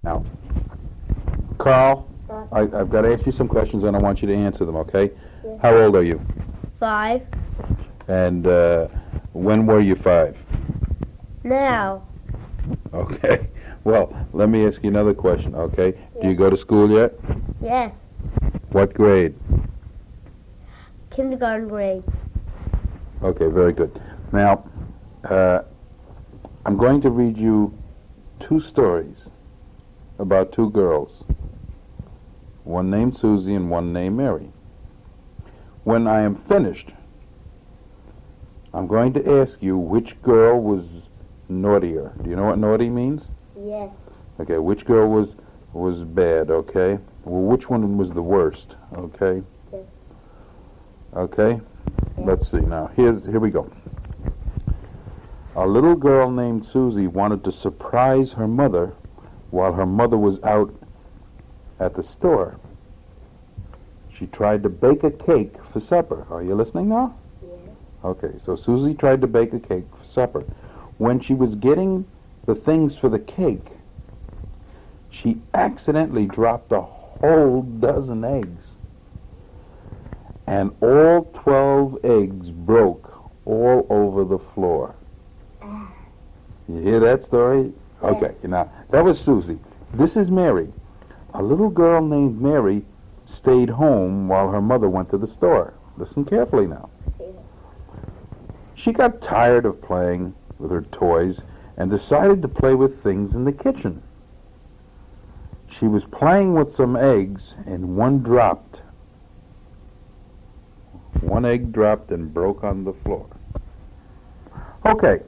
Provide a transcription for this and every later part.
Now, Carl, What? I've got to ask you some questions and I want you to answer them, okay? Yeah. How old are you? 5. And when were you 5? Now. Okay. Well, let me ask you another question, okay? Do Yeah. you go to school yet? Yes. What grade? Kindergarten grade. Okay, very good. Now, I'm going to read you 2 stories about 2 girls. One named Susie and one named Mary. When I am finished, I'm going to ask you which girl was naughtier. Do you know what naughty means? Yes. Okay, which girl was bad, okay? Well, which one was the worst, okay? Yes. Okay? Yes. Let's see now. Here we go. A little girl named Susie wanted to surprise her mother while her mother was out at the store. She tried to bake a cake for supper. Are you listening now? Yes. Okay, so Susie tried to bake a cake for supper. When she was getting the things for the cake, she accidentally dropped a whole dozen eggs. And all 12 eggs broke all over the floor. You hear that story? Yeah. Okay, now, that was Susie. This is Mary. A little girl named Mary stayed home while her mother went to the store. Listen carefully now. Yeah. She got tired of playing with her toys and decided to play with things in the kitchen. She was playing with some eggs and one dropped. One egg dropped and broke on the floor. Okay.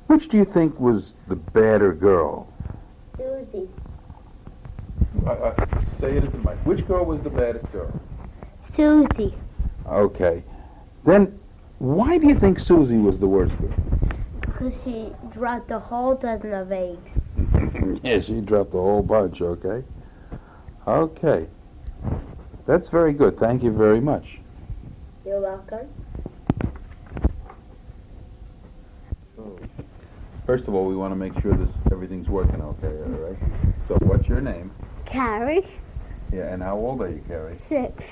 Which do you think was the badder girl? Susie. Say it into the mic. Which girl was the baddest girl? Susie. Okay. Then why do you think Susie was the worst girl? Because she dropped a whole dozen of eggs. Yeah, she dropped a whole bunch, okay? Okay. That's very good. Thank you very much. You're welcome. First of all, we want to make sure everything's working okay, all right? So what's your name? Carrie. Yeah, and how old are you, Carrie? 6.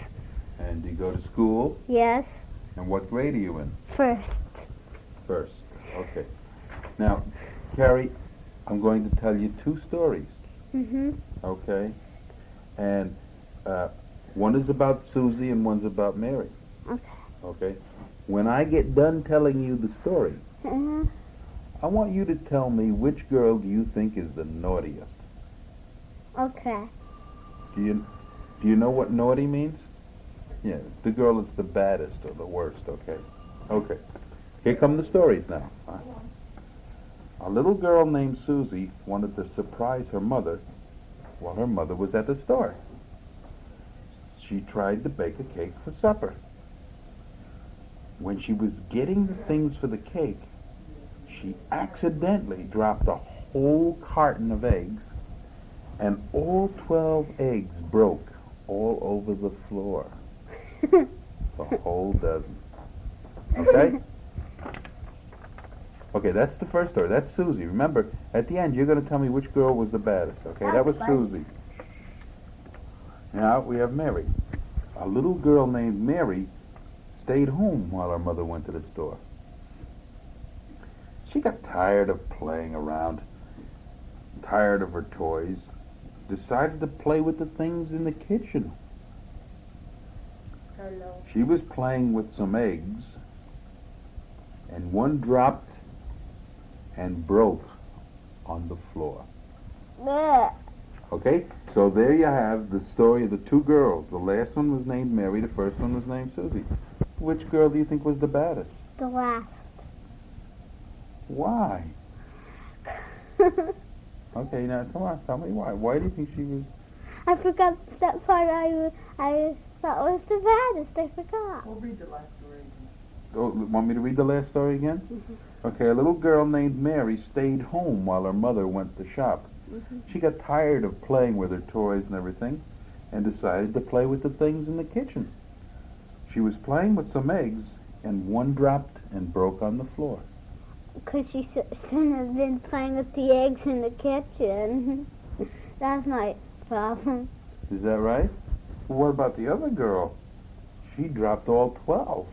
And do you go to school? Yes. And what grade are you in? 1st. First. Okay. Now, Carrie, I'm going to tell you 2 stories, Mm-hmm. okay? And one is about Susie and one's about Mary. Okay. Okay? When I get done telling you the story, Uh-huh. I want you to tell me which girl do you think is the naughtiest. Okay. Do you know what naughty means? Yeah, the girl that's the baddest or the worst, okay? Okay. Here come the stories now. A little girl named Susie wanted to surprise her mother while her mother was at the store. She tried to bake a cake for supper. When she was getting the things for the cake, she accidentally dropped a whole carton of eggs, and all 12 eggs broke all over the floor. A whole dozen. Okay? Okay, that's the first story. That's Susie. Remember, at the end, you're going to tell me which girl was the baddest. Okay, that was Susie. Now we have Mary. A little girl named Mary stayed home while her mother went to the store. She got tired of playing around, tired of her toys, decided to play with the things in the kitchen. Oh no. She was playing with some eggs, and one dropped and broke on the floor. Bleh. Okay, so there you have the story of the 2 girls. The last one was named Mary, the first one was named Susie. Which girl do you think was the baddest? The last. Why? Okay, now come on, tell me why. Why do you think she was... I forgot that part I thought was the baddest. I forgot. We'll read the last story. Oh, want me to read the last story again? Mm-hmm. Okay, a little girl named Mary stayed home while her mother went to shop. Mm-hmm. She got tired of playing with her toys and everything and decided to play with the things in the kitchen. She was playing with some eggs and one dropped and broke on the floor. Because she shouldn't have been playing with the eggs in the kitchen. That's my problem. Is that right? Well, what about the other girl? She dropped all 12.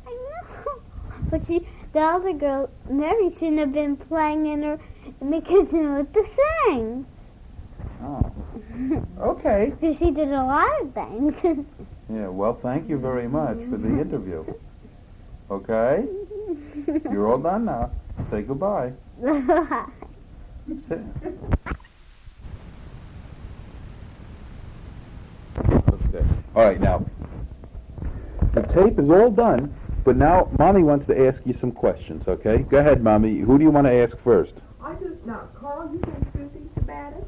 I know. But the other girl, Mary, shouldn't have been playing in the kitchen with the things. Oh. Okay. Because she did a lot of things. Yeah, well, thank you very much for the interview. Okay? You're all done now. Say goodbye. Sit. Okay. All right, now, the tape is all done, but now Mommy wants to ask you some questions, okay? Go ahead, Mommy. Who do you want to ask first? Now, Carl, you think Susie's the baddest?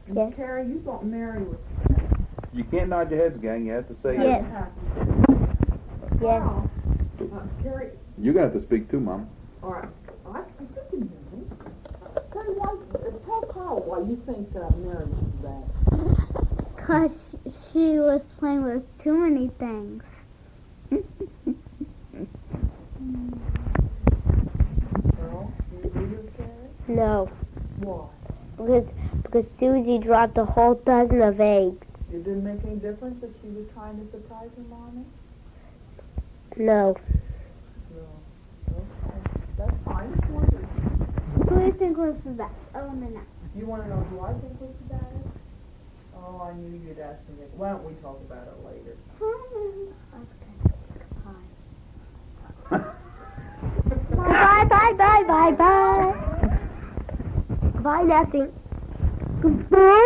And Yes. Carrie, you thought Mary was You can't nod your heads, gang. You have to say Yes. Yes. Carl, Carrie, You're going to have to speak too, Mom. all right. I think you can. Carrie, tell Carl why you think Mary was the baddest. Because she was playing with too many things. Carl, you agree with Carrie? No. Why? Because Susie dropped a whole dozen of eggs. It didn't make any difference that she was trying to surprise her mommy? No. No. Okay. That's fine. Just wondering. Who do you think was the best? I want to know. You want to know who I think was the baddest? Oh, I knew you'd ask me that. Why don't we talk about it later? Bye, bye, bye, bye, bye. Bye, nothing. Goodbye.